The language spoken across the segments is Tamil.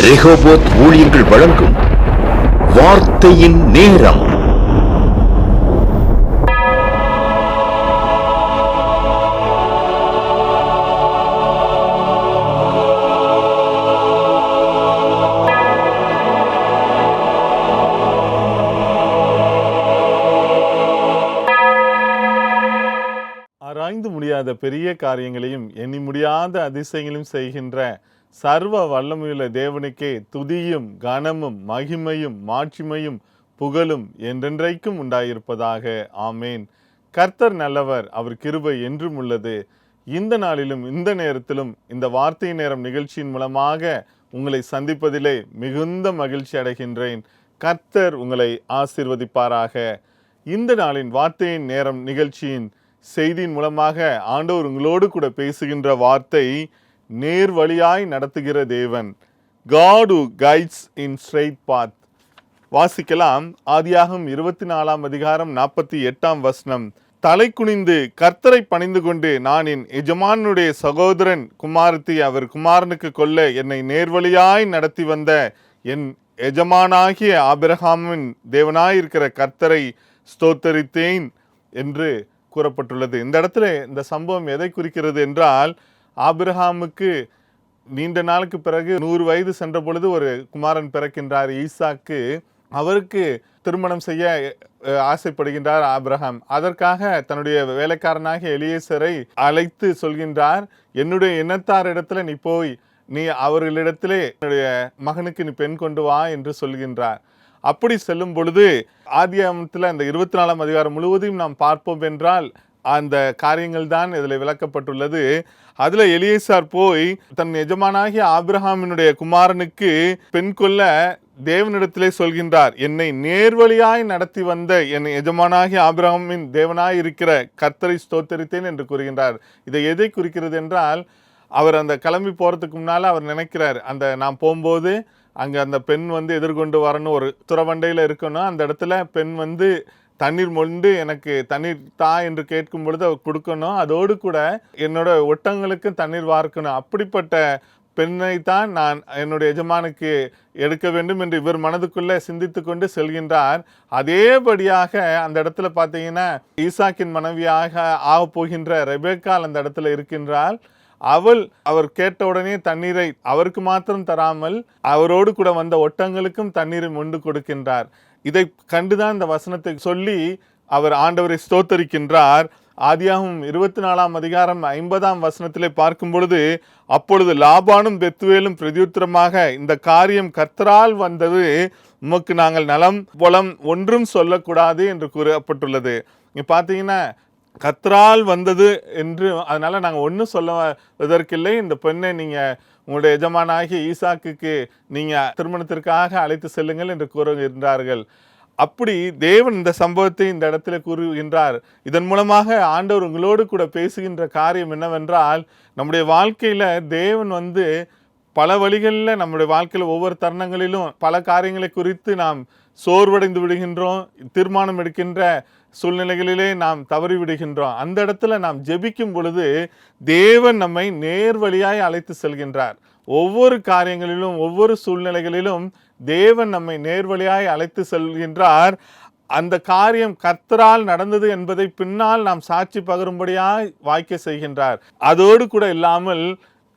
ரெஹோபோத் ஊழியங்கள் வழங்கும் வார்த்தையின் நேரம். ஆராய்ந்து முடியாத பெரிய காரியங்களையும் எண்ணி முடியாத அதிசயங்களையும் செய்கின்ற சர்வ வல்லமையுள்ள தேவனுக்கே துதியும் கனமும் மகிமையும் மாட்சிமையும் புகழும் என்றென்றைக்கும் உண்டாயிருப்பதாக. ஆமேன். கர்த்தர் நல்லவர், அவர் கிருபை என்றும் உள்ளது. இந்த நாளிலும் இந்த நேரத்திலும் இந்த வார்த்தை நேரம் நிகழ்ச்சியின் மூலமாக உங்களை சந்திப்பதிலே மிகுந்த மகிழ்ச்சி அடைகின்றேன். கர்த்தர் உங்களை ஆசீர்வதிப்பாராக. இந்த நாளின் வார்த்தையின் நேரம் நிகழ்ச்சியின் செய்தியின் மூலமாக ஆண்டவர் உங்களோடு கூட பேசுகின்ற வார்த்தை, நேர் வழியாய் நடத்துகிற தேவன். God who guides in straight path. வாசிக்கலாம். ஆதியாகமம் 24 அதிகாரம் 48 வசனம். தலை குனிந்து கர்த்தரை பணிந்து கொண்டு, நான் என் எஜமானுடைய சகோதரன் குமாரத்தி அவர் குமாரனுக்கு கொல்ல என்னை நேர்வழியாய் நடத்தி வந்த என் எஜமானாகிய ஆபிரகாமின் தேவனாயிருக்கிற கர்த்தரை ஸ்தோத்தரித்தேன் என்று கூறப்பட்டுள்ளது. இந்த இடத்துல இந்த சம்பவம் எதை குறிக்கிறது என்றால், ஆபிரகாமுக்கு நீண்ட நாளுக்கு பிறகு 100 வயது சென்ற பொழுது ஒரு குமாரன் பிறக்கின்றார், ஈசாக்கு. அவருக்கு திருமணம் செய்ய ஆசைப்படுகின்றார் ஆபிரகாம். அதற்காக தன்னுடைய வேலைக்காரனாகிய எலியேசரை அழைத்து சொல்கின்றார், என்னுடைய இனத்தார் இடத்துல நீ போய் நீ அவர்களிடத்திலே என்னுடைய மகனுக்கு நீ பெண் கொண்டு வா என்று சொல்கின்றார். அப்படி செல்லும் பொழுது ஆதியாகமத்தில் அந்த 24 அதிகாரம் முழுவதையும் நாம் பார்ப்போம் என்றால் அந்த காரியங்கள் தான் இதில் விளக்கப்பட்டுள்ளது. அதில் எலியேசார் போய் தன் எஜமானாகிய ஆபிரகாமினுடைய குமாரனுக்கு பெண் கொள்ள தேவனிடத்திலே சொல்கின்றார், என்னை நேர்வழியாய் நடத்தி வந்த என் எஜமானாகிய ஆபிரகாமின் தேவனாய் இருக்கிற கர்த்தரை ஸ்தோத்தரித்தேன் என்று கூறுகின்றார். இதை எதை குறிக்கிறது என்றால், அவர் அந்த கிளம்பி போகிறதுக்கு முன்னால் அவர் நினைக்கிறார், அந்த நான் போகும்போது அங்கே அந்த பெண் எதிர்கொண்டு வரணும், ஒரு துறவண்டையில் இருக்கணும், அந்த இடத்துல பெண் தண்ணீர் மொண்டு எனக்கு தண்ணீர் தா என்று கேட்கும் பொழுது அவர் கொடுக்கணும், அதோடு கூட என்னோட ஒட்டங்களுக்கும் தண்ணீர் வார்க்கணும். அப்படிப்பட்ட பெண்ணை தான் நான் என்னுடைய எஜமானுக்கு எடுக்க வேண்டும் என்று இவர் மனதுக்குள்ளே சிந்தித்து கொண்டு செல்கின்றார். அதேபடியாக அந்த இடத்துல பார்த்தீங்கன்னா ஈசாக்கின் மனைவியாக ஆக போகின்ற ரெபேக்கால் அந்த இடத்துல இருக்கின்றாள். அவர் கேட்ட உடனே தண்ணீரை அவருக்கு மாத்திரம் தராமல் அவரோடு கூட வந்த ஒட்டங்களுக்கும் தண்ணீரை மொண்டு கொடுக்கின்றார். இதை கண்டுதான் இந்த வசனத்தை சொல்லி அவர் ஆண்டவரை ஸ்தோத்தரிக்கின்றார். ஆதியாகமம் 24 அதிகாரம் 50 வசனத்திலே பார்க்கும் பொழுது, அப்பொழுது லாபானும் பெத்துவேலும் பிரதியுத்தரமாக, இந்த காரியம் கர்த்தரால் வந்தது, உமக்கு நாங்கள் நலம் புலம் ஒன்றும் சொல்லக்கூடாது என்று கூறப்பட்டுள்ளது. இங்க பார்த்தீங்கன்னா கர்த்தரால் வந்தது என்று, அதனால நாங்கள் ஒன்றும் சொல்லுவதற்கில்லை, இந்த பெண்ணை நீங்கள் உங்களுடைய எஜமானாகிய ஈசாக்குக்கு நீங்கள் திருமணத்திற்காக அழைத்து செல்லுங்கள் என்று கூறுகின்றார்கள். அப்படி தேவன் இந்த சம்பவத்தை இந்த இடத்துல கூறுகின்றார். இதன் மூலமாக ஆண்டவர் உங்களோடு கூட பேசுகின்ற காரியம் என்னவென்றால், நம்முடைய வாழ்க்கையில் தேவன் பல வழிகளில் நம்முடைய வாழ்க்கையில் ஒவ்வொரு தருணங்களிலும் பல காரியங்களை குறித்து நாம் சோர்வடைந்து விடுகின்றோம், தீர்மானம் எடுக்கின்ற சூழ்நிலைகளிலே நாம் தவறி விடுகின்றோம். அந்த இடத்துல நாம் ஜெபிக்கும் பொழுது தேவன் நம்மை நேர்வழியாய் அழைத்து செல்கின்றார். ஒவ்வொரு காரியங்களிலும் ஒவ்வொரு சூழ்நிலைகளிலும் தேவன் நம்மை நேர்வழியாய் அழைத்து செல்கின்றார். அந்த காரியம் கர்த்தரால் நடந்தது என்பதை பின்னால் நாம் சாட்சி பகரும்படியாய் வாய்க்க செய்கின்றார். அதோடு கூட இல்லாமல்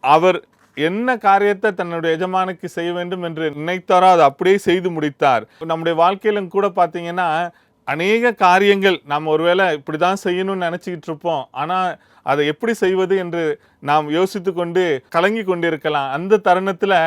அவர் என்ன காரியத்தை தன்னுடைய எஜமானுக்கு செய்ய வேண்டும் என்று நினைத்தாரோ அதை அப்படியே செய்து முடித்தார். நம்முடைய வாழ்க்கையிலும் கூட பார்த்தீங்கன்னா அநேக காரியங்கள் நாம் ஒருவேளை இப்படி தான் செய்யணும்னு நினச்சிக்கிட்டு இருப்போம். ஆனால் அதை எப்படி செய்வது என்று நாம் யோசித்து கொண்டு கலங்கி கொண்டிருக்கலாம். அந்த தருணத்தில்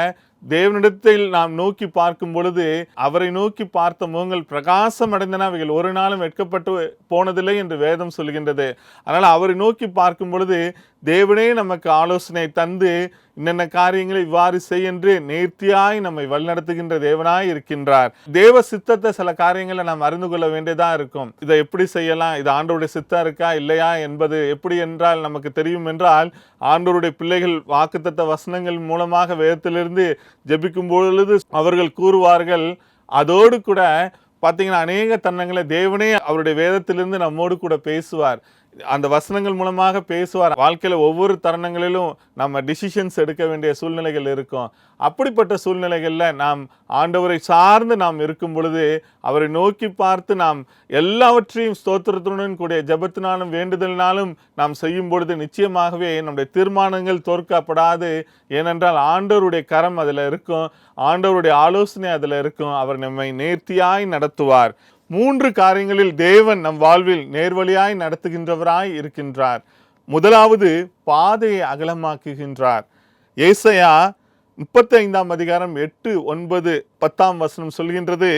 தேவனிடத்தில் நாம் நோக்கி பார்க்கும் பொழுது அவரை நோக்கி பார்த்த முகங்கள் பிரகாசம் அடைந்தன, அவைகள் ஒரு நாளும் வெட்கப்பட்டு போனதில்லை என்று வேதம் சொல்கின்றது. அதனால் அவரை நோக்கி பார்க்கும் பொழுது தேவனே நமக்கு ஆலோசனை தந்து இன்னென்ன காரியங்களை இவ்வாறு செய் என்று நேர்த்தியாய் நம்மை வழிநடத்துகின்ற தேவனாய் இருக்கின்றார். தேவ சித்தத்தை சில காரியங்களை நாம் அறிந்து கொள்ள வேண்டியதாக இருக்கும். இதை எப்படி செய்யலாம், இது ஆண்டவருடைய சித்தம் இருக்கா இல்லையா என்பது எப்படி என்றால் நமக்கு தெரியும் என்றால், ஆண்டவருடைய பிள்ளைகள் வாக்குத்தத்த வசனங்கள் மூலமாக வேதத்திலிருந்து ஜெபிக்கும் பொழுது அவர்கள் கூறுவார்கள். அதோடு கூட பார்த்தீங்கன்னா அநேக தருணங்களை தேவனே அவருடைய வேதத்திலிருந்து நம்மோடு கூட பேசுவார். அந்த வசனங்கள் மூலமாக பேசுவார். வாழ்க்கையில ஒவ்வொரு தருணங்களிலும் நம்ம டிசிஷன்ஸ் எடுக்க வேண்டிய சூழ்நிலைகள் இருக்கும். அப்படிப்பட்ட சூழ்நிலைகள்ல நாம் ஆண்டவரை சார்ந்து நாம் இருக்கும் பொழுது, அவரை நோக்கி பார்த்து நாம் எல்லாவற்றையும் ஸ்தோத்திரத்துடன் கூடிய ஜெபத்தினாலும் வேண்டுதலினாலும் நாம் செய்யும் பொழுது நிச்சயமாகவே நம்முடைய தீர்மானங்கள் தோற்கப்படாது. ஏனென்றால் ஆண்டவருடைய கரம் அதில் இருக்கும், ஆண்டவருடைய ஆலோசனை அதில் இருக்கும். அவர் நம்மை நேர்த்தியாய் நடத்துவார். 3 காரியங்களில் தேவன் நம் வாழ்வில் நேர்வழியாய் நடத்துகின்றவராய் இருக்கின்றார். முதலாவது, பாதையை அகலமாக்குகின்றார். ஏசாயா 35ஆம் அதிகாரம் 8, 9, 10ஆம் வசனம் சொல்கின்றது,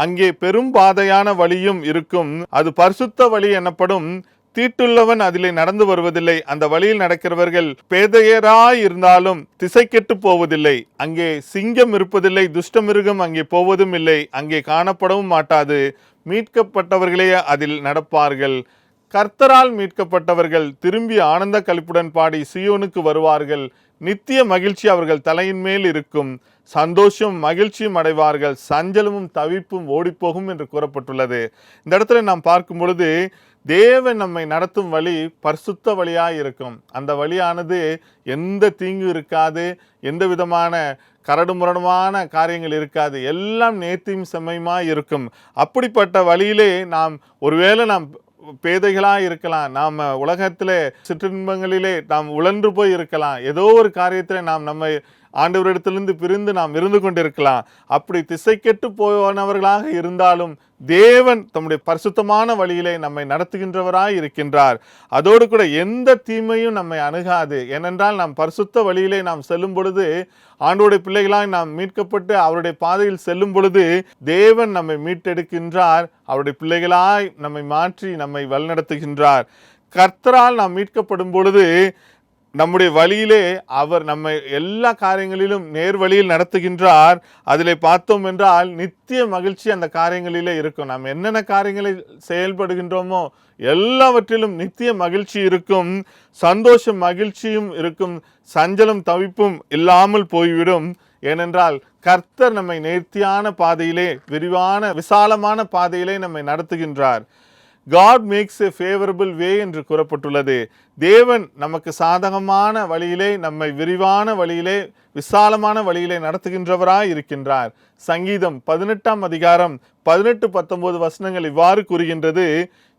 அங்கே பெரும் பாதையான வழியும் இருக்கும், அது பரிசுத்த வழி எனப்படும், தீட்டுள்ளவன் அதிலே நடந்து வருவதில்லை, அந்த வழியில் நடக்கிறவர்கள் பேதையராய் இருந்தாலும் திசை கெட்டு போவதில்லை, அங்கே சிங்கம் இருப்பதில்லை, துஷ்ட மிருகம் அங்கே போவதும் இல்லை, அங்கே காணப்படவும் மாட்டாது, மீட்கப்பட்டவர்களே அதில் நடப்பார்கள். கர்த்தரால் மீட்கப்பட்டவர்கள் திரும்பி ஆனந்த களிப்புடன் பாடி சீயோனுக்கு வருவார்கள். நித்திய மகிழ்ச்சி அவர்கள் தலையின் மேல் இருக்கும், சந்தோஷம் மகிழ்ச்சியும் அடைவார்கள், சஞ்சலமும் தவிப்பும் ஓடிப்போகும் என்று கூறப்பட்டுள்ளது. இந்த இடத்துல நாம் பார்க்கும் பொழுது தேவன் நம்மை நடத்தும் வழி பரிசுத்த வழியாய் இருக்கும். அந்த வழியானது எந்த தீங்கு இருக்காது, எந்த விதமான கரடுமுரடுமான காரியங்கள் இருக்காது, எல்லாம் நேர்த்தியும் செம்மையுமாய் இருக்கும். அப்படிப்பட்ட வழியிலே நாம் ஒருவேளை நாம் பேதைகளாக இருக்கலாம், நாம் உலகத்திலே சிற்றின்பங்களிலே நாம் உழன்று போய் இருக்கலாம், ஏதோ ஒரு காரியத்தில் நாம் நம்மை ஆண்டவரிடத்திலிருந்து பிரிந்து நாம் இருந்து கொண்டிருக்கலாம். அப்படி திசை கெட்டு போனவர்களாக இருந்தாலும் தேவன் தம்முடைய பரிசுத்தமான வழியிலே நம்மை நடத்துகின்றவராய் இருக்கின்றார். அதோடு கூட எந்த தீமையும் நம்மை அணுகாது. ஏனென்றால் நாம் பரிசுத்த வழியிலே நாம் செல்லும் பொழுது, ஆண்டவருடைய பிள்ளைகளாய் நாம் மீட்கப்பட்டு அவருடைய பாதையில் செல்லும் பொழுது தேவன் நம்மை மீட்டெடுக்கின்றார், அவருடைய பிள்ளைகளாய் நம்மை மாற்றி நம்மை வழிநடத்துகின்றார். கர்த்தரால் நாம் மீட்கப்படும் பொழுது நம்முடைய வழியிலே அவர் நம்மை எல்லா காரியங்களிலும் நேர் வழியில் நடத்துகின்றார். அதிலே பார்த்தோம் என்றால் நித்திய மகிழ்ச்சி அந்த காரியங்களிலே இருக்கும். நாம் என்னென்ன காரியங்களை செயல்படுகின்றோமோ எல்லாவற்றிலும் நித்திய மகிழ்ச்சி இருக்கும், சந்தோஷம் மகிழ்ச்சியும் இருக்கும், சஞ்சலம் தவிப்பும் இல்லாமல் போய்விடும். ஏனென்றால் கர்த்தர் நம்மை நேர்த்தியான பாதையிலே, விரிவான விசாலமான பாதையிலே நம்மை நடத்துகின்றார். God makes a favorable way என்று கூறப்பட்டுள்ளது. தேவன் நமக்கு சாதகமான வழியிலே, நம்மை விரிவான வழியிலே, விசாலமான வழியிலே நடத்துகின்றவராய் இருக்கின்றார். சங்கீதம் 18ஆம் அதிகாரம் 18, 19 வசனங்கள் இவ்வாறு கூறுகின்றது,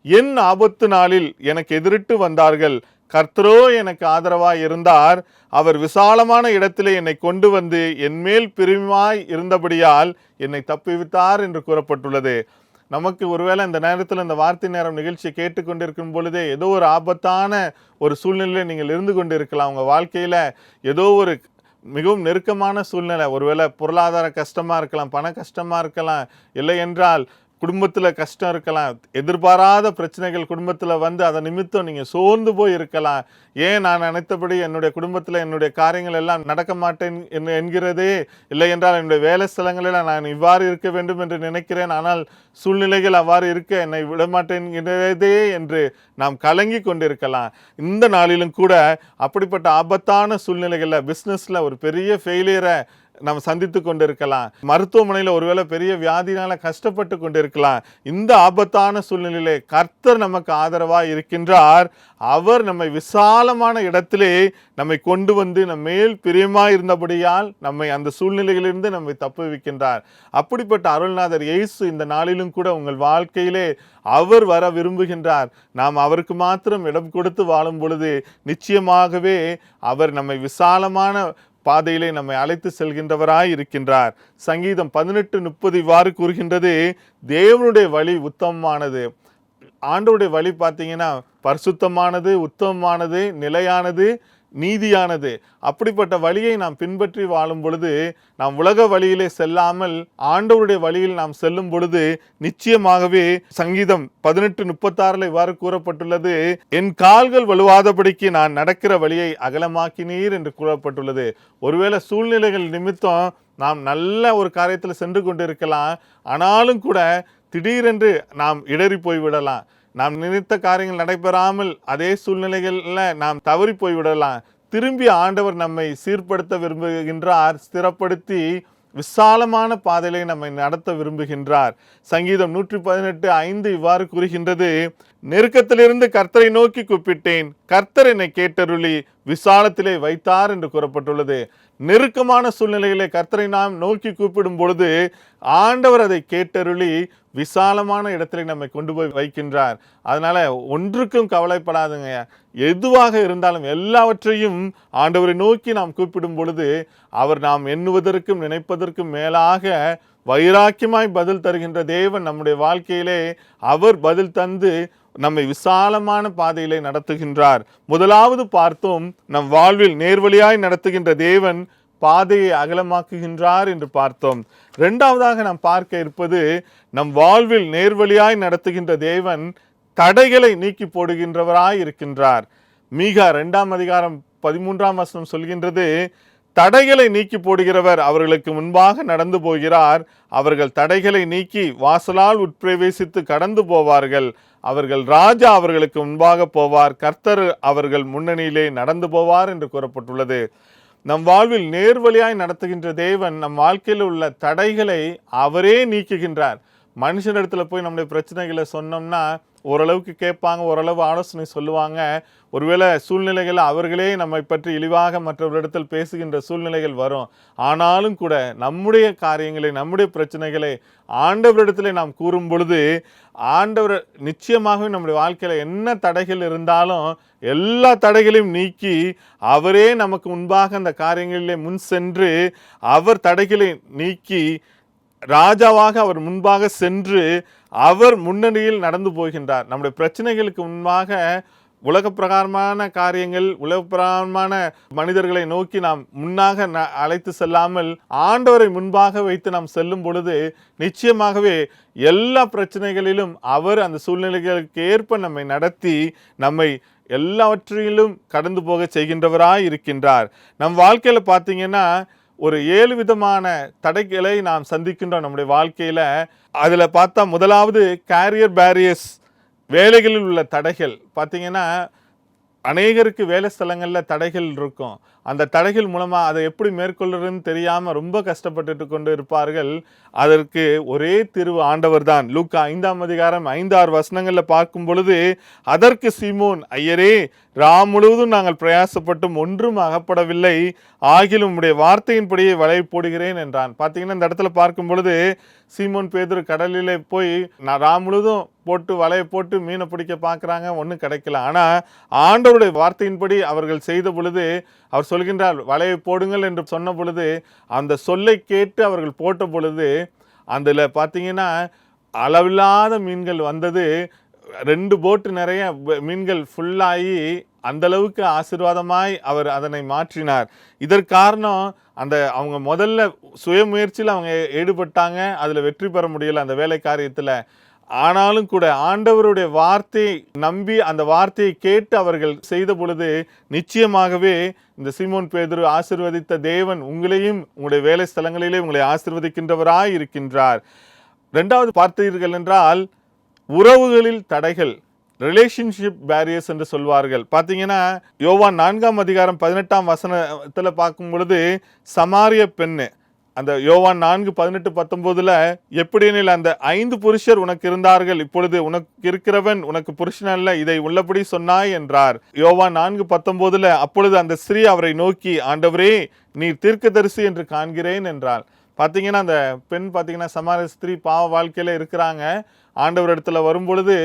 என் ஆபத்து நாளில் எனக்கு எதிரிட்டு வந்தார்கள், கர்த்தரோ எனக்கு ஆதரவாய் இருந்தார், அவர் விசாலமான இடத்திலே என்னை கொண்டு வந்து என்மேல் பிரியமாய் இருந்தபடியால் என்னை தப்புவித்தார் என்று கூறப்பட்டுள்ளது. நமக்கு ஒருவேளை இந்த நேரத்தில் இந்த வார்த்தை நேரம் நிகழ்ச்சியை கேட்டுக்கொண்டிருக்கும் பொழுதே ஏதோ ஒரு ஆபத்தான ஒரு சூழ்நிலையில் நீங்கள் இருந்து கொண்டு இருக்கலாம். உங்கள் வாழ்க்கையில் ஏதோ ஒரு மிகவும் நெருக்கமான சூழ்நிலை, ஒருவேளை பொருளாதார கஷ்டமாக இருக்கலாம், பண கஷ்டமாக இருக்கலாம், இல்லை என்றால் குடும்பத்தில் கஷ்டம் இருக்கலாம், எதிர்பாராத பிரச்சனைகள் குடும்பத்தில் வந்து அதை நிமித்தம் நீங்கள் சோர்ந்து போய் இருக்கலாம். ஏன் நான் நினைத்தபடி என்னுடைய குடும்பத்தில் என்னுடைய காரியங்கள் எல்லாம் நடக்க மாட்டேன் என்கிறதே, இல்லை என்றால் என்னுடைய வேலை ஸ்தலங்களில் நான் இவ்வாறு இருக்க வேண்டும் என்று நினைக்கிறேன், ஆனால் சூழ்நிலைகள் அவ்வாறு இருக்க என்னை விடமாட்டேன்கிறதே என்று நாம் கலங்கி கொண்டிருக்கலாம். இந்த நாளிலும் கூட அப்படிப்பட்ட ஆபத்தான சூழ்நிலைகளில் பிஸ்னஸில் ஒரு பெரிய ஃபெயிலியரை நாம் சந்தித்து கொண்டிருக்கலாம், மருத்துவமனையில் ஒருவேளை பெரிய வியாதினால கஷ்டப்பட்டு கொண்டிருக்கலாம். இந்த ஆபத்தான சூழ்நிலையிலே கர்த்தர் நமக்கு ஆதரவாய் இருக்கின்றார். அவர் நம்மை விசாலமான இடத்திலே நம்மை கொண்டு வந்து நம் மேல் பிரியமாய் இருந்தபடியால் நம்மை அந்த சூழ்நிலையிலிருந்து நம்மை தப்புவிக்கின்றார். அப்படிப்பட்ட அருள்நாதர் இயேசு இந்த நாளிலும் கூட உங்கள் வாழ்க்கையிலே அவர் வர விரும்புகின்றார். நாம் அவருக்கு மாத்திரம் இடம் கொடுத்து வாழும் பொழுது நிச்சயமாகவே அவர் நம்மை விசாலமான பாதையிலே நம்மை அழைத்து செல்கின்றவராய் இருக்கின்றார். சங்கீதம் 18:30 இவ்வாறு கூறுகின்றது, தேவனுடைய வழி உத்தமமானது. ஆண்டவருடைய வழி பார்த்தீங்கன்னா பரிசுத்தமானது, உத்தமமானது, நிலையானது, நீதியானது. அப்படிப்பட்ட வழியை நாம் பின்பற்றி வாழும் பொழுது, நாம் உலக வழியிலே செல்லாமல் ஆண்டவருடைய வழியில் நாம் செல்லும் பொழுது நிச்சயமாகவே சங்கீதம் 18:36 இவ்வாறு கூறப்பட்டுள்ளது, என் கால்கள் வலுவாதபடிக்கு நான் நடக்கிற வழியை அகலமாக்கினீர் என்று கூறப்பட்டுள்ளது. ஒருவேளை சூழ்நிலைகள் நிமித்தம் நாம் நல்ல ஒரு காரியத்தில் சென்று கொண்டிருக்கலாம், ஆனாலும் கூட திடீரென்று நாம் இடறி போய்விடலாம். நாம் நினைத்த காரியங்கள் நடைபெறாமல் அதே சூழ்நிலைகளில் நாம் தவறி போய்விடலாம். திரும்பி ஆண்டவர் நம்மை சீர்படுத்த விரும்புகின்றார், ஸ்திரப்படுத்தி விசாலமான பாதையிலே நம்மை நடத்த விரும்புகின்றார். சங்கீதம் 118:5 இவ்வாறு கூறுகின்றது, நெருக்கத்திலிருந்து கர்த்தரை நோக்கி கூப்பிட்டேன், கர்த்தர் என்னை கேட்டருளி விசாலத்திலே வைத்தார் என்று கூறப்பட்டுள்ளது. நெருக்கமான சூழ்நிலையிலே கர்த்தரை நாம் நோக்கி கூப்பிடும் பொழுது ஆண்டவர் அதை கேட்டருளி விசாலமான இடத்திலே நம்மை கொண்டு போய் வைக்கின்றார். அதனால ஒன்றுக்கும் கவலைப்படாதுங்க. எதுவாக இருந்தாலும் எல்லாவற்றையும் ஆண்டவரை நோக்கி நாம் கூப்பிடும் பொழுது அவர் நாம் எண்ணுவதற்கும் நினைப்பதற்கும் மேலாக வைராக்கியமாய் பதில் தருகின்ற தேவன் நம்முடைய வாழ்க்கையிலே அவர் பதில் தந்து நம்மை விசாலமான பாதையிலே நடத்துகின்றார். முதலாவது பார்த்தோம், நம் வாழ்வில் நேர்வழியாய் நடத்துகின்ற தேவன் பாதையை அகலமாக்குகின்றார் என்று பார்த்தோம். இரண்டாவதாக நாம் பார்க்க இருப்பது, நம் வாழ்வில் நேர்வழியாய் நடத்துகின்ற தேவன் தடைகளை நீக்கி போடுகின்றவராய் இருக்கின்றார். மீகா 2:13 சொல்கின்றது, தடைகளை நீக்கி போடுகிறவர் அவர்களுக்கு முன்பாக நடந்து போகிறார், அவர்கள் தடைகளை நீக்கி வாசலால் உட்பிரவேசித்து கடந்து போவார்கள், அவர்கள் ராஜா அவர்களுக்கு முன்பாக போவார், கர்த்தர் அவர்கள் முன்னணியிலே நடந்து போவார் என்று கூறப்பட்டுள்ளது. நம் வாழ்வில் நேர்வழியாய் நடத்துகின்ற தேவன் நம் வாழ்க்கையில் உள்ள தடைகளை அவரே நீக்குகின்றார். மனுஷனிடத்துல போய் நம்முடைய பிரச்சனைகளை சொன்னோம்னா ஓரளவுக்கு கேட்பாங்க, ஓரளவு ஆலோசனை சொல்லுவாங்க. ஒருவேளை சூழ்நிலைகள் அவர்களே நம்மை பற்றி இழிவாக மற்றவரிடத்தில் பேசுகின்ற சூழ்நிலைகள் வரும். ஆனாலும் கூட நம்முடைய காரியங்களை, நம்முடைய பிரச்சனைகளை ஆண்டவரிடத்தில் நாம் கூறும் பொழுது ஆண்டவர் நிச்சயமாகவே நம்முடைய வாழ்க்கையில் என்ன தடைகள் இருந்தாலும் எல்லா தடைகளையும் நீக்கி அவரே நமக்கு முன்பாக அந்த காரியங்களிலே முன் சென்று அவர் தடைகளை நீக்கி ராஜாவாக அவர் முன்பாக சென்று அவர் முன்னணியில் நடந்து போகின்றார். நம்முடைய பிரச்சனைகளுக்கு முன்பாக உலக பிரகாரமான காரியங்கள், உலக பிரகாரமான மனிதர்களை நோக்கி நாம் முன்னாக அழைத்து செல்லாமல் ஆண்டவரை முன்பாக வைத்து நாம் செல்லும் பொழுது நிச்சயமாகவே எல்லா பிரச்சனைகளிலும் அவர் அந்த சூழ்நிலைகளுக்கு ஏற்ப நம்மை நடத்தி நம்மை எல்லாவற்றிலும் கடந்து போக செய்கின்றவராய் இருக்கின்றார். நம் வாழ்க்கையில் பார்த்தீங்கன்னா ஒரு 7 விதமான தடைகளை நாம் சந்திக்கின்றோம் நம்முடைய வாழ்க்கையில். அதில் பார்த்தா முதலாவது கேரியர் பேரியர்ஸ், வேலைகளில் உள்ள தடைகள். பார்த்தீங்கன்னா அநேகருக்கு வேலை ஸ்தலங்களில் தடைகள் இருக்கும். அந்த தடைகள் மூலமாக அதை எப்படி மேற்கொள்றதுன்னு தெரியாமல் ரொம்ப கஷ்டப்பட்டு கொண்டு இருப்பார்கள். அதற்கு ஒரே தீர்வு ஆண்டவர் தான். லூக்கா 5:5-6 பார்க்கும் பொழுது, அதற்கு சீமோன், ஐயரே, முழுவதும் நாங்கள் பிரயாசப்பட்டும் ஒன்றும் அகப்படவில்லை, ஆகிலும் உம்முடைய வார்த்தையின்படியே வலை போடுகிறேன் என்றான். பார்த்தீங்கன்னா இந்த இடத்துல பார்க்கும் பொழுது சீமோன் பேதுரு கடலிலே போய் முழுவதும் போட்டு வலையை போட்டு மீனை பிடிக்க பார்க்குறாங்க, ஒன்றும் கிடைக்கல. ஆனால் ஆண்டவருடைய வார்த்தையின்படி அவர்கள் செய்த பொழுது அவர் சொல்கின்றார், வலையை போடுங்கள் என்று சொன்ன பொழுது அந்த சொல்லை கேட்டு அவர்கள் போட்ட பொழுது அதில் பார்த்தீங்கன்னா அளவில்லாத மீன்கள் வந்தது. 2 போட்டு நிறைய மீன்கள் ஃபுல்லாகி அந்த அளவுக்கு ஆசீர்வாதமாய் அவர் அதனை மாற்றினார். இதற்கு காரணம் அவங்க முதல்ல சுயமுயற்சியில் அவங்க ஈடுபட்டாங்க, அதில் வெற்றி பெற முடியல அந்த வேலை காரியத்தில். ஆனாலும் கூட ஆண்டவருடைய வார்த்தையை நம்பி அந்த வார்த்தையை கேட்டு அவர்கள் செய்த பொழுது நிச்சயமாகவே இந்த சீமோன் பேதுரு ஆசீர்வதித்த தேவன் உங்களையும் உங்களுடைய வேலை ஸ்தலங்களிலே உங்களை ஆசீர்வதிக்கின்றவராய் இருக்கின்றார். 2வது பார்த்தீர்கள் என்றால் உறவுகளில் தடைகள், ரிலேஷன்ஷிப் பேரியர்ஸ் என்று சொல்வார்கள். பார்த்தீங்கன்னா யோவான் 4:18 பார்க்கும் பொழுது சமாரிய பெண்ணு, அந்த யோவான் 4:18-19 எப்படியெனில் அந்த 5 புருஷர் உனக்கு இருந்தார்கள், இப்பொழுது உனக்கு இருக்கிறவன் உனக்கு புருஷன் அல்ல, இதை உள்ளபடி சொன்னாய் என்றார். யோவான் 4:19 அப்பொழுது அந்த ஸ்திரீ அவரை நோக்கி, ஆண்டவரே, நீர் தீர்க்கதரிசி என்று காண்கிறேன் என்றாள். பார்த்தீங்கன்னா அந்த பெண் பார்த்தீங்கன்னா சமாரிய ஸ்திரீ பாவ வாழ்க்கையில் இருக்கிறாங்க. ஆண்டவர் இடத்துல வரும்பொழுது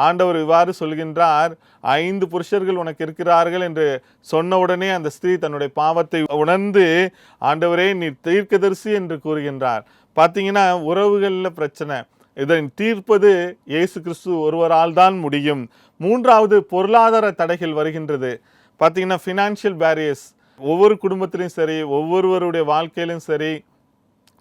ஆண்டவர் இவ்வாறு சொல்கின்றார், 5 புருஷர்கள் உனக்கு இருக்கிறார்கள் என்று சொன்ன உடனே அந்த ஸ்திரீ தன்னுடைய பாவத்தை உணர்ந்து, ஆண்டவரே நீர் தீர்க்கதரிசி என்று கூறுகின்றார். பார்த்தீங்கன்னா உறவுகளில் பிரச்சனை, இதை தீர்ப்பது இயேசு கிறிஸ்து ஒருவரால் தான் முடியும். 3வது பொருளாதார தடைகள் வருகின்றது. பார்த்தீங்கன்னா ஃபினான்ஷியல் பேரியர்ஸ், ஒவ்வொரு குடும்பத்திலும் சரி, ஒவ்வொருவருடைய வாழ்க்கையிலும் சரி,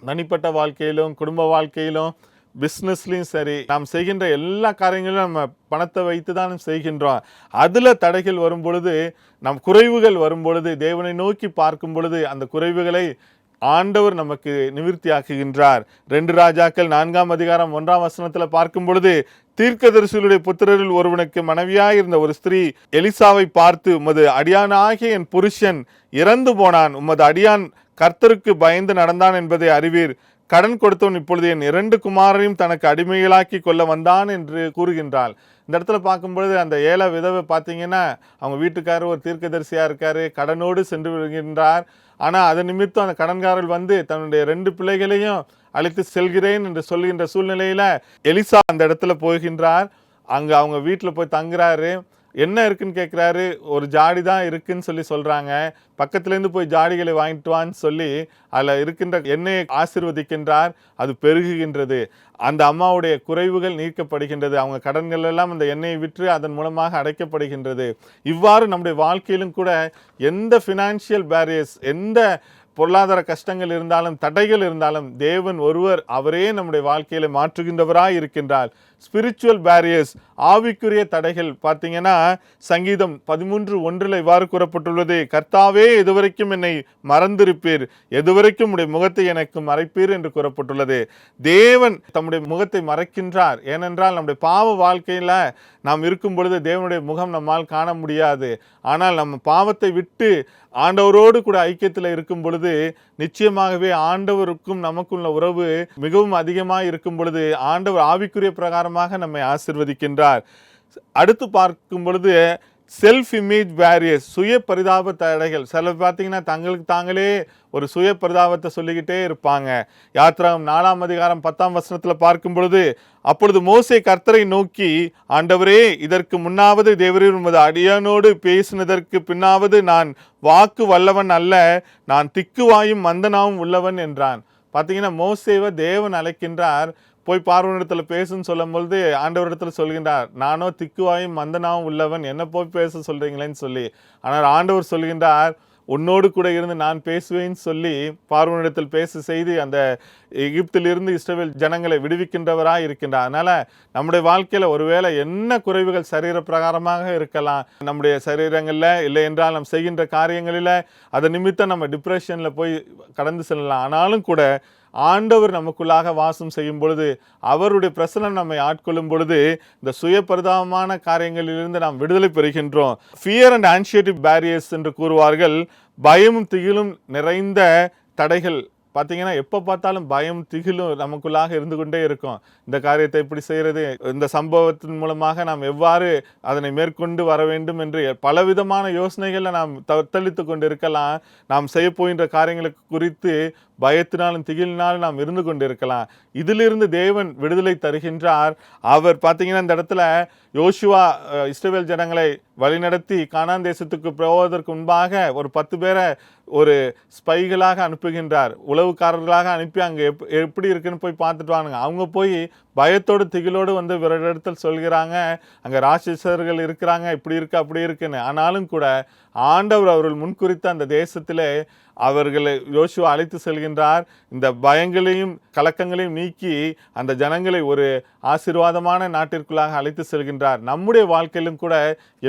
தனிப்பட்ட வாழ்க்கையிலும் குடும்ப வாழ்க்கையிலும் பிஸ்னஸ்லையும் சரி, நாம் செய்கின்ற எல்லா காரியங்களும் நம்ம பணத்தை வைத்து தான் செய்கின்றோம். அதில் தடைகள் வரும் பொழுது, நம் குறைவுகள் வரும் பொழுது, தேவனை நோக்கி பார்க்கும் பொழுது அந்த குறைவுகளை ஆண்டவர் நமக்கு நிவர்த்தி ஆக்குகின்றார். 2 ராஜாக்கள் 4:1 பார்க்கும் பொழுது, தீர்க்கதரிசிகளுடைய புத்திரரில் ஒருவனுக்கு மனைவியாயிருந்த ஒரு ஸ்திரீ எலிசாவை பார்த்து, உமது அடியானாகிய என் புருஷன் இறந்து போனான், உமது அடியான் கர்த்தருக்கு பயந்து நடந்தான் என்பதை அறிவீர். கடன் கொடுத்தவன் இப்பொழுது என் 2 குமாரரையும் தனக்கு அடிமைகளாக்கி கொள்ள வந்தான் என்று கூறுகின்றாள். இந்த இடத்துல பார்க்கும்பொழுது அந்த ஏழை விதவை பார்த்தீங்கன்னா அவங்க வீட்டுக்காரர் ஒரு தீர்க்கதரிசியாக இருக்காரு, கடனோடு சென்று விடுகின்றார். ஆனால் அது நிமித்தம் அந்த கடன்காரர்கள் வந்து தன்னுடைய 2 பிள்ளைகளையும் அழைத்து செல்கிறேன் என்று சொல்கின்ற சூழ்நிலையில் எலிசா அந்த இடத்துல போகின்றார். அங்கே அவங்க வீட்டில் போய் தங்குறாரு. என்ன இருக்குன்னு கேட்குறாரு. ஒரு ஜாடி தான் இருக்குன்னு சொல்கிறாங்க. பக்கத்துலேருந்து போய் ஜாடிகளை வாங்கிட்டு வான்னு சொல்லி அதில் இருக்கின்ற எண்ணெயை ஆசீர்வதிக்கின்றார். அது பெருகுகின்றது. அந்த அம்மாவுடைய குறைவுகள் நீக்கப்படுகின்றது. அவங்க கடன்கள் எல்லாம் அந்த எண்ணெயை விற்று அதன் மூலமாக அடைக்கப்படுகின்றது. இவ்வாறு நம்முடைய வாழ்க்கையிலும் கூட எந்த ஃபினான்ஷியல் பேரியர்ஸ், எந்த பொருளாதார கஷ்டங்கள் இருந்தாலும் தடைகள் இருந்தாலும் தேவன் ஒருவர், அவரே நம்முடைய வாழ்க்கையில மாற்றுகின்றவராய் இருக்கின்றார். ஸ்பிரிச்சுவல் பேரியர்ஸ், ஆவிக்குரிய தடைகள் பார்த்தீங்கன்னா சங்கீதம் 13:1 இவ்வாறு கூறப்பட்டுள்ளது. கர்த்தாவே, எதுவரைக்கும் என்னை மறந்திருப்பீர், எதுவரைக்கும் உடைய முகத்தை எனக்கு மறைப்பீர் என்று கூறப்பட்டுள்ளது. தேவன் தம்முடைய முகத்தை மறைக்கின்றார். ஏனென்றால் நம்முடைய பாவ வாழ்க்கையில நாம் இருக்கும் பொழுது தேவனுடைய முகம் நம்மால் காண முடியாது. ஆனால் நம்ம பாவத்தை விட்டு ஆண்டவரோடு கூட ஐக்கியத்தில் இருக்கும் பொழுது நிச்சயமாகவே ஆண்டவருக்கும் நமக்குள்ள உறவு மிகவும் அதிகமாக இருக்கும் பொழுது ஆண்டவர் ஆவிக்குரிய பிரகாரமாக நம்மை ஆசீர்வதிக்கின்றார். அடுத்து பார்க்கும் பொழுது செல்ஃப் இமேஜ் பேரியர்ஸ், சுய பரிதாப தடைகள். சிலர் பார்த்தீங்கன்னா தங்களுக்கு தாங்களே ஒரு சுய பரிதாபத்தை சொல்லிக்கிட்டே இருப்பாங்க. யாத்திராகமம் 4:10 பார்க்கும் பொழுது, அப்பொழுது மோசே கர்த்தரை நோக்கி, ஆண்டவரே, இதற்கு முன்னாவது தேவரீர் உமது அடியானோடு பேசினதற்கு பின்னாவது நான் வாக்கு வல்லவன் அல்ல, நான் திக்குவாயும் மந்தனாவும் உள்ளவன் என்றான். பார்த்தீங்கன்னா மோசேவை தேவன் அழைக்கின்றார். போய் பார்வோனிடத்தில் பேசுன்னு சொல்லும் பொழுது ஆண்டவரிடத்தில் சொல்கின்றார், நானோ திக்குவாயும் மந்தனாவும் உள்ளவன், என்ன போய் பேச சொல்றீங்களேன்னு சொல்லி. ஆனால் ஆண்டவர் சொல்கின்றார், உன்னோடு கூட இருந்து நான் பேசுவேன்னு சொல்லி பார்வோனிடத்தில் பேச செய்து அந்த எகிப்திலிருந்து இஸ்ரவேல் ஜனங்களை விடுவிக்கின்றவராக இருக்கின்றார். அதனால நம்முடைய வாழ்க்கையில ஒருவேளை என்ன குறைவுகள் சரீர பிரகாரமாக இருக்கலாம், நம்முடைய சரீரங்கள்ல இல்லை என்றால் நம்ம செய்கின்ற காரியங்களில் அதன் நிமித்தம் நம்ம டிப்ரெஷன்ல போய் கடந்து செல்லலாம். ஆனாலும் கூட ஆண்டவர் நமக்குள்ளாக வாசம் செய்யும் பொழுது, அவருடைய பிரசனம் நம்மை ஆட்கொள்ளும் பொழுது இந்த சுய பரிதாபமான காரியங்களிலிருந்து நாம் விடுதலை பெறுகின்றோம். ஃபியர் அண்ட் ஆன்சியேட்டிவ் பேரியர்ஸ் என்று கூறுவார்கள். பயமும் திகிலும் நிறைந்த தடைகள். பார்த்தீங்கன்னா எப்போ பார்த்தாலும் பயம் திகிலும் நமக்குள்ளாக இருந்து கொண்டே இருக்கும். இந்த காரியத்தை எப்படி செய்கிறது, இந்த சம்பவத்தின் மூலமாக நாம் எவ்வாறு அதனை மேற்கொண்டு வர வேண்டும் என்று பலவிதமான யோசனைகளை நாம் தத்தளித்து கொண்டு இருக்கலாம். நாம் செய்ய போகின்ற காரியங்களுக்கு குறித்து பயத்தினாலும் திகிலினாலும் நாம் இருந்து கொண்டு இருக்கலாம். இதிலிருந்து தேவன் விடுதலை தருகின்றார். அவர் பார்த்தீங்கன்னா இந்த இடத்துல யோசுவா இஸ்ரவேல் ஜனங்களை வழிநடத்தி கானான் தேசத்துக்கு போவதற்கு முன்பாக ஒரு 10 பேரை ஒரு ஸ்பைகளாக அனுப்புகின்றார். உளவுக்காரர்களாக அனுப்பி அங்கே எப்படி இருக்குன்னு போய் பார்த்துட்டு வாங்க. அவங்க போய் பயத்தோடு திகிலோடு வந்து வேற இடத்தில் சொல்கிறாங்க, அங்கே ராட்சசர்கள் இருக்கிறாங்க, இப்படி இருக்கு அப்படி இருக்குன்னு. ஆனாலும் கூட ஆண்டவர் அவர்கள் முன்குறித்த அந்த தேசத்திலே அவர்களை யோசுவா அழைத்து செல்கின்றார். இந்த பயங்களையும் கலக்கங்களையும் நீக்கி அந்த ஜனங்களை ஒரு ஆசீர்வாதமான நாட்டிற்குள்ளாக அழைத்து செல்கின்றார். நம்முடைய வாழ்க்கையிலும் கூட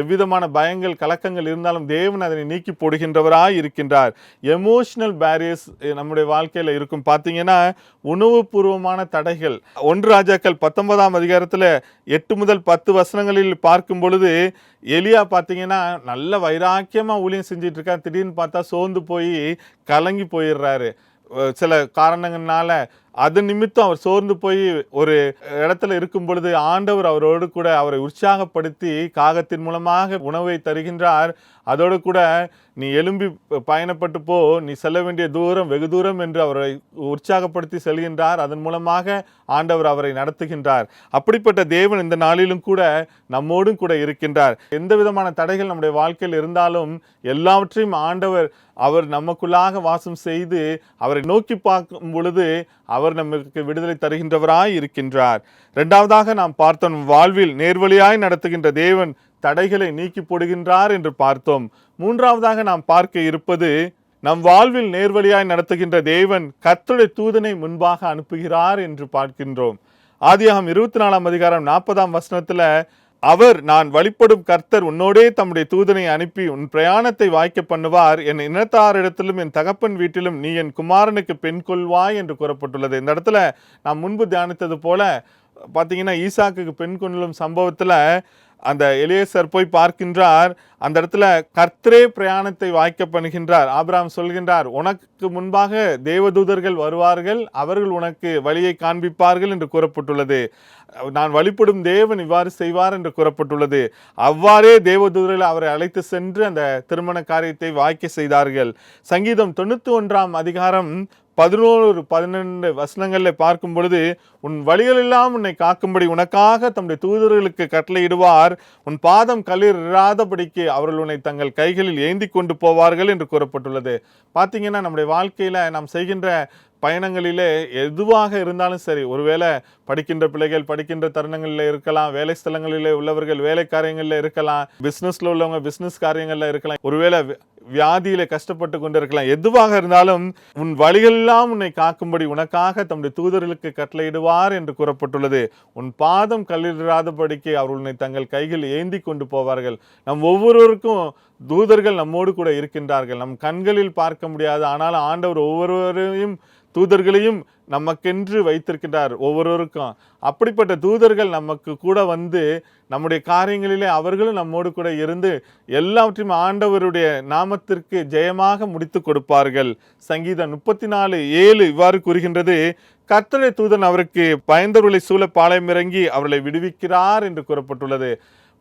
எவ்விதமான பயங்கள் கலக்கங்கள் இருந்தாலும் தேவன் அதனை நீக்கி போடுகின்றவராய் இருக்கின்றார். எமோஷனல் பேரியர்ஸ் நம்முடைய வாழ்க்கையில் இருக்கும். பார்த்தீங்கன்னா உணவுபூர்வமான தடைகள். 1 ராஜாக்கள் 19 8 முதல் 10 பார்க்கும் பொழுது எலியா பார்த்தீங்கன்னா நல்ல வைராக்கியமாக ஊழியம் செஞ்சிட்டு இருக்கா. திடீர்னு பார்த்தா சோர்ந்து போய் கலங்கி போயிடுறாரு. சில காரணங்கள்னால அது நிமித்தம் அவர் சோர்ந்து போய் ஒரு இடத்துல இருக்கும் பொழுது ஆண்டவர் அவரோடு கூட அவரை உற்சாகப்படுத்தி காகத்தின் மூலமாக உணவை தருகின்றார். அதோடு கூட நீ எழும்பி பயணப்பட்டு போ, நீ செல்ல வேண்டிய தூரம் வெகு தூரம் என்று அவரை உற்சாகப்படுத்தி செல்கின்றார். அதன் மூலமாக ஆண்டவர் அவரை நடத்துகின்றார். அப்படிப்பட்ட தேவன் இந்த நாளிலும் கூட நம்மோடும் கூட இருக்கின்றார். எந்த விதமான தடைகள் நம்முடைய வாழ்க்கையில் இருந்தாலும் எல்லாவற்றையும் ஆண்டவர் அவர் நமக்குள்ளாக வாசம் செய்து அவரை நோக்கி பார்க்கும் பொழுது அவர் நமக்கு விடுதலை தருகின்றவராய் இருக்கின்றார். 2வதாக நாம் பார்த்தோம், வாழ்வில் நேர்வழியாய் நடத்துகின்ற தேவன் தடைகளை நீக்கி போடுகின்றார் என்று பார்த்தோம். 3வதாக நாம் பார்க்க இருப்பது, நம் வாழ்வில் நேர்வழியாய் நடத்துகின்ற தேவன் கர்த்தருடைய தூதனை முன்பாக அனுப்புகிறார் என்று பார்க்கின்றோம். ஆதியாகமம் 24:40 அவர், நான் வழிபடும் கர்த்தர் உன்னோடே தம்முடைய தூதனை அனுப்பி உன் பிரயாணத்தை வாய்க்க பண்ணுவார், என் இனத்தாரிடத்திலும் என் தகப்பன் வீட்டிலும் நீ என் குமாரனுக்கு பெண் கொள்வாய் என்று கூறப்பட்டுள்ளது. இந்த இடத்துல நாம் முன்பு தியானித்தது போல பார்த்தீங்கன்னா ஈசாக்குக்கு பெண் கொள்ளும் சம்பவத்தில் அந்த எலியேசர் போய் பார்க்கின்றார். அந்த இடத்துல கர்த்தரே பிரயாணத்தை வாய்க்க பண்ணுகின்றார். ஆபிரகாம் சொல்கின்றார், உனக்கு முன்பாக தேவதூதர்கள் வருவார்கள், அவர்கள் உனக்கு வழியை காண்பிப்பார்கள் என்று கூறப்பட்டுள்ளது. நான் வழிபடும் தேவன் இவ்வாறு செய்வார் என்று கூறப்பட்டுள்ளது. அவ்வாறே தேவதூதர்கள் அவரை அழைத்து சென்று அந்த திருமண காரியத்தை வாய்க்க செய்தார்கள். சங்கீதம் 91 அதிகாரம் 11-12 வசனங்களை பார்க்கும் பொழுது, உன் வழிகளெல்லாம் உன்னை காக்கும்படி உனக்காக தம்முடைய தூதர்களுக்கு கட்டளையிடுவார், உன் பாதம் கல்லிராதபடிக்கு அவர்கள் உன்னை தங்கள் கைகளில் ஏந்தி கொண்டு போவார்கள் என்று கூறப்பட்டுள்ளது. பார்த்தீங்கன்னா, நம்முடைய வாழ்க்கையில நாம் செய்கின்ற பயணங்களிலே எதுவாக இருந்தாலும் சரி, ஒருவேளை படிக்கின்ற பிள்ளைகள் படிக்கின்ற தருணங்களில் இருக்கலாம், வேலை ஸ்தலங்களிலே உள்ளவர்கள் வேலை காரியங்களில் இருக்கலாம், பிசினஸ்ல உள்ளவங்க பிசினஸ் காரியங்களில் இருக்கலாம், ஒருவேளை வியாதியில கஷ்டப்பட்டு கொண்டு இருக்கலாம். எதுவாக இருந்தாலும் உன் வழிகளெல்லாம் உன்னை காக்கும்படி உனக்காக தம்முடைய தூதர்களுக்கு கட்டளையிடுவார் என்று கூறப்பட்டுள்ளது. உன் பாதம் கல்லிடாதபடிக்கு அவர்கள் உன்னை தங்கள் கைகள் ஏந்தி கொண்டு போவார்கள். நம் ஒவ்வொருவருக்கும் தூதர்கள் நம்மோடு கூட இருக்கின்றார்கள். நம் கண்களில் பார்க்க முடியாது, ஆனால் ஆண்டவர் ஒவ்வொருவரையும் தூதர்களையும் நமக்கென்று வைத்திருக்கின்றார் ஒவ்வொருவருக்கும். அப்படிப்பட்ட தூதர்கள் நமக்கு கூட வந்து நம்முடைய காரியங்களிலே அவர்களும் நம்மோடு கூட இருந்து எல்லாவற்றையும் ஆண்டவருடைய நாமத்திற்கு ஜெயமாக முடித்து கொடுப்பார்கள். சங்கீதம் 34:7 இவ்வாறு கூறுகின்றது, கர்த்தருடைய தூதன் அவருக்கு பயந்தவர்களை சூழ பாளையம் இறங்கி அவர்களை விடுவிக்கிறார் என்று கூறப்பட்டுள்ளது.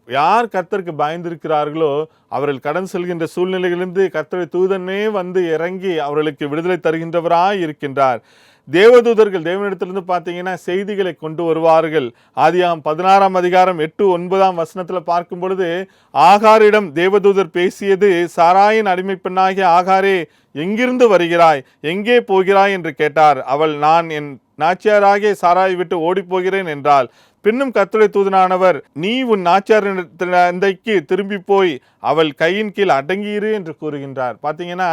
யார் கர்த்தருக்கு பயந்திருக்கிறார்களோ அவர்கள் கடன் செல்கின்ற சூழ்நிலைகளிலிருந்து கர்த்தருடைய தூதனே வந்து இறங்கி அவர்களுக்கு விடுதலை தருகின்றவராய் இருக்கின்றார். தேவதூதர்கள் தேவனிடத்திலிருந்து பார்த்தீங்கன்னா செய்திகளை கொண்டு வருவார்கள். ஆதியாகமம் 16 அதிகாரம் 8-9 வசனத்துல பார்க்கும் பொழுது, ஆகாரிடம் தேவதூதர் பேசியது, சாராயின் அடிமை பெண்ணாகிய ஆகாரே, எங்கிருந்து வருகிறாய், எங்கே போகிறாய் என்று கேட்டார். அவள், நான் என் நாச்சியாராகிய சாராயை விட்டு ஓடி போகிறேன் என்றாள். பின்னும் கர்த்தருடைய தூதனானவர், நீ உன் நாச்சியார் தந்தைக்கு திரும்பி போய் அவள் கையின் கீழ் அடங்கியிரு என்று கூறுகின்றார். பார்த்தீங்கன்னா,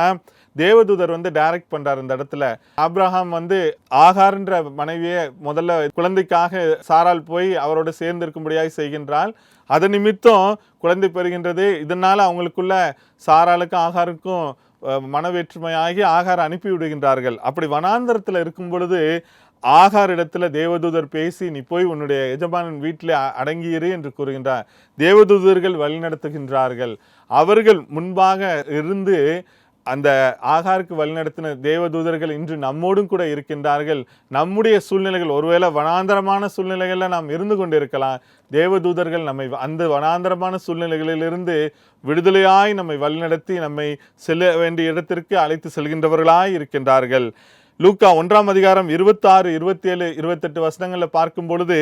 தேவதூதர் வந்து டைரக்ட் பண்றார் இந்த இடத்துல. ஆபிரகாம் வந்து ஆகார்ன்ற மனைவியை முதல்ல குழந்தைக்காக சாரால் போய் அவரோட சேர்ந்து இருக்கும்படியாக செய்கின்றாள். அதன் நிமித்தம் குழந்தை பெறுகின்றது. இதனால அவங்களுக்குள்ள சாராளுக்கும் ஆகாருக்கும் மனவேற்றுமையாகி ஆகார் அனுப்பி விடுகின்றார்கள். அப்படி வனாந்தரத்தில் இருக்கும் பொழுது ஆகார் இடத்துல தேவதூதர் பேசி, நீ போய் உன்னுடைய எஜமானன் வீட்டில் அடங்கியிரு என்று கூறுகின்றார். தேவதூதர்கள் வழிநடத்துகின்றார்கள். அவர்கள் முன்பாக இருந்து அந்த ஆகாருக்கு வழிநடத்தின தேவதூதர்கள் இன்று நம்மோடும் கூட இருக்கின்றார்கள். நம்முடைய சூழ்நிலைகள், ஒருவேளை வனாந்தரமான சூழ்நிலைகள்ல நாம் இருந்து கொண்டு இருக்கலாம், தேவதூதர்கள் நம்மை அந்த வனாந்தரமான சூழ்நிலைகளிலிருந்து விடுதலையாய் நம்மை வழிநடத்தி நம்மை செல்ல வேண்டிய இடத்திற்கு அழைத்து செல்கின்றவர்களாய் இருக்கின்றார்கள். லூக்கா 1 அதிகாரம் 26, 27, 28 வசனங்கள்ல பார்க்கும் பொழுது,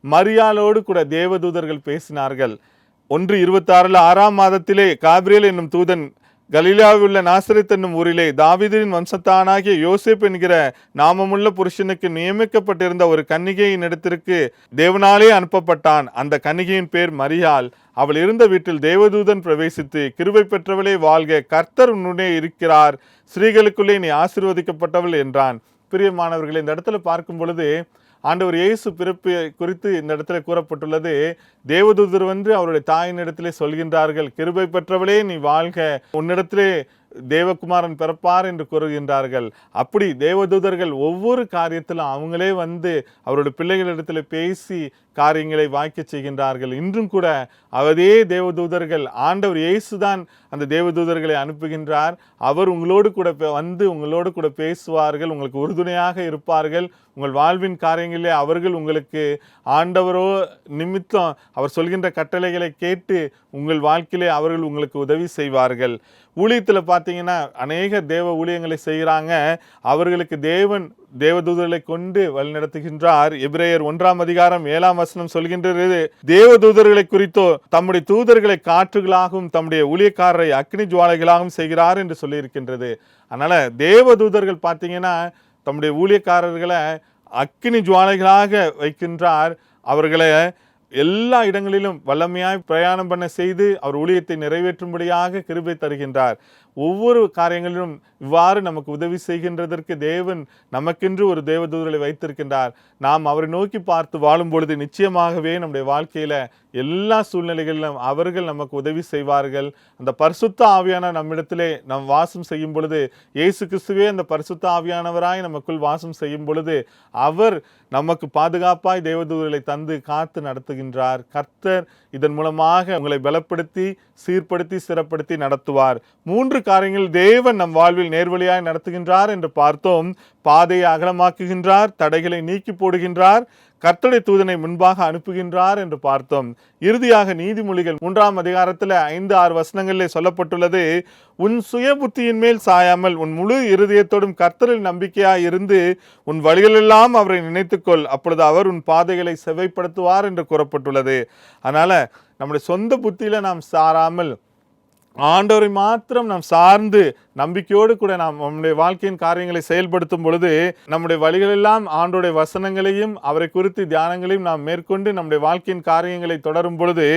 மரியாளோடு கூட தேவதூதர்கள் பேசினார்கள். 1:26 6ஆம் மாதத்திலே காபிரியேல் என்னும் தூதன் கலிலேயாவில் உள்ள நாசரேத் என்னும் ஊரிலே தாவீதின் வம்சத்தானாகிய யோசேப் என்கிற நாமமுள்ள புருஷனுக்கு நியமிக்கப்பட்டிருந்த ஒரு கன்னிகையின் இடத்திற்கு தேவனாலே அனுப்பப்பட்டான். அந்த கன்னிகையின் பேர் மரியாள். அவள் இருந்த வீட்டில் தேவதூதன் பிரவேசித்து, கிருபை பெற்றவளே வாழ்க, கர்த்தர் உன்னுடனே இருக்கிறார், ஸ்திரீகளுக்குள்ளே நீ ஆசீர்வதிக்கப்பட்டவள் என்றான். பிரியமானவர்களே, இந்த இடத்துல பார்க்கும் பொழுது ஆண்டவர் இயேசு பிறப்பு குறித்து இந்த இடத்துல கூறப்பட்டுள்ளது. தேவதூதர் வந்து அவருடைய தாயின் இடத்திலே சொல்கின்றார்கள், கிருபை பெற்றவளே நீ வாழ்க, உன்னிடத்திலே தேவகுமாரன் பிறப்பார் என்று கூறுகின்றார்கள். அப்படி தேவதூதர்கள் ஒவ்வொரு காரியத்திலும் அவங்களே வந்து அவருடைய பிள்ளைகளிடத்தில் பேசி காரியங்களை வாய்க்க செய்கின்றார்கள். இன்றும் கூட அதே தேவதூதர்கள், ஆண்டவர் இயேசுதான் அந்த தேவதூதர்களை அனுப்புகின்றார். அவர் உங்களோடு கூட வந்து உங்களோடு கூட பேசுவார்கள், உங்களுக்கு உறுதுணையாக இருப்பார்கள். உங்கள் வாழ்வின் காரியங்களிலே அவர்கள் உங்களுக்கு ஆண்டவரோ நிமித்தம் அவர் சொல்கின்ற கட்டளைகளை கேட்டு உங்கள் வாழ்க்கையிலே அவர்கள் உங்களுக்கு உதவி செய்வார்கள். ஊழியத்தில் பார்த்தீங்கன்னா அநேக தேவ ஊழியங்களை செய்கிறாங்க. அவர்களுக்கு தேவதூதர்களை கொண்டு வழிநடத்துகின்றார். எபிரேயர் 1 அதிகாரம் 7 வசனம் சொல்கின்றது, தேவதூதர்களை குறித்தோ தம்முடைய தூதர்களை காற்றுகளாகவும் தம்முடைய ஊழியக்காரரை அக்னி ஜுவாலைகளாகவும் செய்கிறார் என்று சொல்லியிருக்கின்றது. அதனால தேவதூதர்கள் பார்த்தீங்கன்னா தம்முடைய ஊழியக்காரர்களை அக்னி ஜுவாலைகளாக வைக்கின்றார். அவர்களை எல்லா இடங்களிலும் வல்லமையாய் பிரயாணம் பண்ண செய்து அவர் ஊழியத்தை நிறைவேற்றும்படியாக கிருபை தருகின்றார். ஒவ்வொரு காரியங்களிலும் இவ்வாறு நமக்கு உதவி செய்கின்றதற்கு தேவன் நமக்கென்று ஒரு தேவதூதரை வைத்திருக்கின்றார். நாம் அவரை நோக்கி பார்த்து வாழும் பொழுது நிச்சயமாகவே நம்முடைய வாழ்க்கையில எல்லா சூழ்நிலைகளிலும் அவர்கள் நமக்கு உதவி செய்வார்கள். அந்த பரிசுத்த ஆவியான நம்மிடத்திலே நாம் வாசம் செய்யும் பொழுது, இயேசு கிறிஸ்துவே அந்த பரிசுத்த ஆவியானவராய் நமக்குள் வாசம் செய்யும் பொழுது அவர் நமக்கு பாதுகாப்பாய் தேவதூதர்களை தந்து காத்து நடத்துகின்றார். கர்த்தர் இதன் மூலமாக உங்களை பலப்படுத்தி சீர்படுத்தி சிறப்படுத்தி நடத்துவார். 3 காரியங்கள் தேவன் நம் வாழ்வில் நேர்வழியாய் நடத்துகின்றார் என்று பார்த்தோம். பாதையை அகலமாக்குகின்றார், தடைகளை நீக்கி போடுகின்றார், கர்த்தருடைய தூதனை முன்பாக அனுப்புகின்றார் என்று பார்த்தோம். இறுதியாக நீதிமொழிகள் 3ஆம் அதிகாரத்தில் 5-6 வசனங்களிலே சொல்லப்பட்டுள்ளது, உன் சுய புத்தியின் மேல் சாயாமல் உன் முழு இருதயத்தோடும் கர்த்தரில் நம்பிக்கையாய் இருந்து உன் வழிகளெல்லாம் அவரை நினைத்துக்கொள், அப்பொழுது அவர் உன் பாதைகளை செவ்வைப்படுத்துவார் என்று கூறப்பட்டுள்ளது. அதனால நம்முடைய சொந்த புத்தியில நாம் சாராமல் ஆண்டவரை மாத்திரம் நாம் சார்ந்து நம்பிக்கையோடு கூட நாம் நம்முடைய வாழ்க்கையின் காரியங்களை செயல்படுத்தும் பொழுது நம்முடைய வழிகளெல்லாம் ஆண்டோடைய வசனங்களையும் அவரை குறித்து தியானங்களையும் நாம் மேற்கொண்டு நம்முடைய வாழ்க்கையின் காரியங்களை தொடரும் பொழுது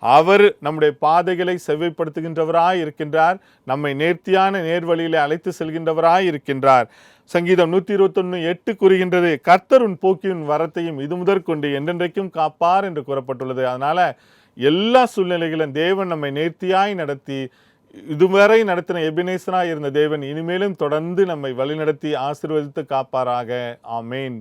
அவர் நம்முடைய பாதைகளை செவ்வைப்படுத்துகின்றவராய் இருக்கின்றார். நம்மை நேர்த்தியான நேர்வழியிலே அழைத்து செல்கின்றவராய் இருக்கின்றார். சங்கீதம் 121:8 கூறுகின்றது, கர்த்தர் உன் போக்கின் வரத்தையும் இது முதற்கொண்டு என்றென்றைக்கும் காப்பார் என்று கூறப்பட்டுள்ளது. அதனால எல்லா சூழ்நிலைகளும் தேவன் நம்மை நேர்த்தியாய் நடத்தி இதுவரை நடத்தின எபினேசராய் இருந்த தேவன் இனிமேலும் தொடர்ந்து நம்மை வழிநடத்தி ஆசீர்வதித்து காப்பாராக. ஆமேன்.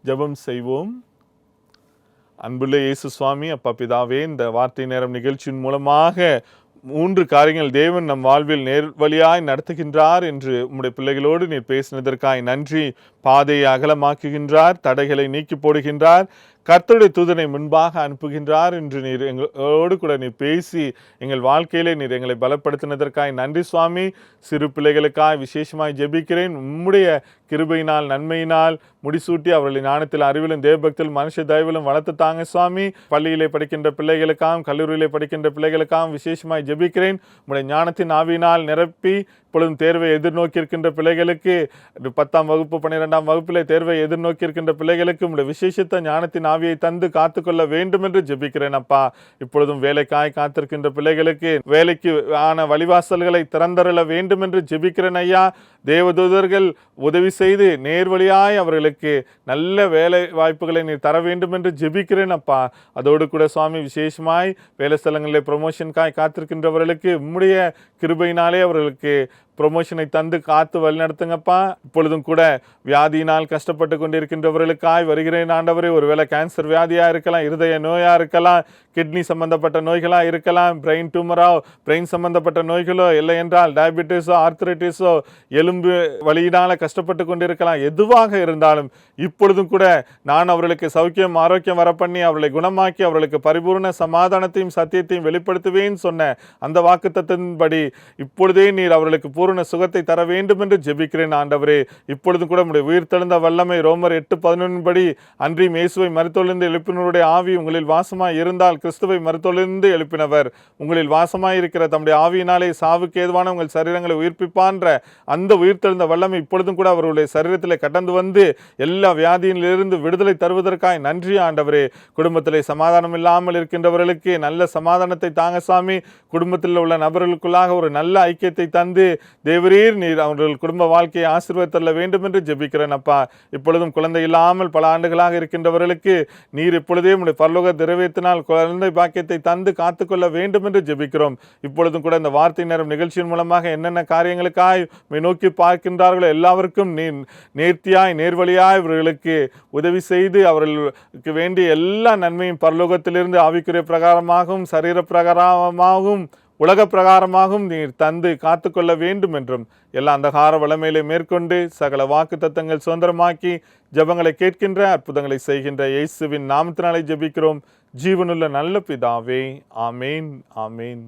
ஜெபம் செய்வோம். அன்புள்ள இயேசு சுவாமி, அப்பா பிதாவே, இந்த வார்த்தை நேரம் நிகழ்ச்சியின் மூலமாக 3 காரியங்கள் தேவன் நம் வாழ்வில் நேர்வழியாய் நடத்துகின்றார் என்று உம்முடைய பிள்ளைகளோடு நீர் பேசினதற்காய் நன்றி. பாதையை அகலமாக்குகின்றார், தடைகளை நீக்கி போடுகின்றார், கர்த்தருடைய தூதனை முன்பாக அனுப்புகின்றார் என்று நீர் எங்களோடு கூட நீர் பேசி எங்கள் வாழ்க்கையிலே நீர் எங்களை பலப்படுத்தினதற்காய் நன்றி சுவாமி. சிறு பிள்ளைகளுக்காய் விசேஷமாய் ஜெபிக்கிறேன். உம்முடைய கிருபையினால் நன்மையினால் முடிசூட்டி அவர்களை ஞானத்தில் அறிவிலும் தேவபக்தியிலும் மனுஷ தயவிலும் வளர்த்து தாங்க சுவாமி. பள்ளியிலே படிக்கின்ற பிள்ளைகளுக்காகவும் கல்லூரியிலே படிக்கின்ற பிள்ளைகளுக்காகவும் விசேஷமாய் ஜெபிக்கிறேன். உம்முடைய ஞானத்தின் ஆவியினால் நிரப்பி இப்பொழுதும் தேர்வை எதிர்நோக்கி இருக்கின்ற பிள்ளைகளுக்கு, 10ஆம் வகுப்பு 12ஆம் வகுப்பிலே தேர்வை எதிர்நோக்கி இருக்கின்ற பிள்ளைகளுக்கு உம்முடைய விசேஷத்த ஞானத்தின் ஆவியை தந்து காத்துக்கொள்ள வேண்டும் என்று ஜெபிக்கிறேன் அப்பா. இப்பொழுதும் வேலைக்காய் காத்திருக்கின்ற பிள்ளைகளுக்கு வேலைக்கு ஆன வழிவாசல்களை திறந்தருள வேண்டும் என்று ஜெபிக்கிறேன் ஐயா. தேவதூதர்கள் உதவி செய்து நேர்வழியாய் அவர்களுக்கு நல்ல வேலை வாய்ப்புகளை நீ தர வேண்டும் என்று ஜெபிக்கிறேன் அப்பா. அதோடு கூட சுவாமி விசேஷமாய் வேலை ஸ்தலங்களில் ப்ரொமோஷனுக்காய் காத்திருக்கின்றவர்களுக்கு உம்முடைய கிருபையினாலே அவர்களுக்கு ப்ரொமோஷனை தந்து காத்து வழிநடத்துங்கப்பா. இப்பொழுதும் கூட வியாதியினால் கஷ்டப்பட்டு கொண்டிருக்கின்றவர்களுக்காய் வருகிறேன் ஆண்டவரே. ஒருவேளை கேன்சர் வியாதியாக இருக்கலாம், இருதய நோயாக இருக்கலாம், கிட்னி சம்பந்தப்பட்ட நோய்களாக இருக்கலாம், பிரெயின் டியூமரோ பிரெயின் சம்பந்தப்பட்ட நோய்களோ, இல்லை என்றால் டயபிட்டிஸோ ஆர்த்தரைட்டிஸோ எலும்பு வலியினால் கஷ்டப்பட்டு கொண்டிருக்கலாம். எதுவாக இருந்தாலும் இப்பொழுதும் கூட நான் அவர்களுக்கு சௌக்கியம் ஆரோக்கியம் வரப்பண்ணி அவர்களை குணமாக்கி அவர்களுக்கு பரிபூர்ண சமாதானத்தையும் சத்தியத்தையும் வெளிப்படுத்துவேன் சொன்ன அந்த வாக்குத்தத்தின்படி இப்பொழுதே நீர் அவர்களுக்கு பூரண சுகத்தை தர வேண்டும் என்று ஜெபிக்கிறேன் ஆண்டவரே. இப்பொழுதும் கூட உம்முடைய உயிர்த்தெழுந்த வல்லமை ரோமர் 8:11 படி அன்றியும் இயேசுவை மரித்தோரிலிருந்து எழுப்பினருடைய ஆவி உங்களில் வாசமாய் இருந்தால் கிறிஸ்துவை மரித்தோரிலிருந்து எழுப்பினவர் உங்களில் வாசமாய் இருக்கிற தம்முடைய ஆவியினாலே சாவுக்கு ஏதுவான உங்கள் சரீரங்களை உயிர்ப்பிப்பான்ற அந்த உயிர்த்தெழுந்த வல்லமை இப்பொழுதும் கூட அவருடைய சரீரத்திலே கடந்து வந்து எல்லா வியாதியிலிருந்து விடுதலை தருவதற்காய் நன்றி ஆண்டவரே. குடும்பத்திலே சமாதானம் இல்லாமல் இருக்கின்றவர்களுக்கு நல்ல சமாதானத்தை தாங்க சாமி. குடும்பத்தில் உள்ள நபர்களுக்குள்ளாக ஒரு நல்ல ஐக்கியத்தை தந்து தேவரீர் நீர் அவர்கள் குடும்ப வாழ்க்கையை ஆசீர்வதித்தள்ள வேண்டும் என்று ஜெபிக்கிறேன் அப்பா. இப்பொழுதும் குழந்தை இல்லாமல் பல ஆண்டுகளாக இருக்கின்றவர்களுக்கு நீர் இப்பொழுதே உடைய பரலோக நிறைவேற்றினால் குழந்தை பாக்கியத்தை தந்து காத்துக்கொள்ள வேண்டும் என்று ஜெபிக்கிறோம். இப்பொழுதும் கூட இந்த வார்த்தை நேரம் நிகழ்ச்சியின் மூலமாக என்னென்ன காரியங்களுக்காய் நோக்கி பார்க்கின்றார்களோ எல்லாருக்கும் நீர் நேர்த்தியாய் நேர்வழியாய் இவர்களுக்கு உதவி செய்து அவர்களுக்கு வேண்டிய எல்லா நன்மையும் பரலோகத்திலிருந்து ஆவிக்குரிய பிரகாரமாகவும் சரீர பிரகாரமாகவும் உலக பிரகாரமாகவும் நீர் தந்து காத்துக்கொள்ள வேண்டும் என்றும் எல்லா அந்தகார வளமையிலே மேற்கொண்டு சகல வாக்கு தத்தங்கள் சுதந்திரமாக்கி ஜெபங்களை கேட்கின்ற அற்புதங்களை செய்கின்ற இயேசுவின் நாமத்தினாலே ஜெபிக்கிறோம் ஜீவனுள்ள நல்ல பிதாவே. ஆமேன் ஆமேன்.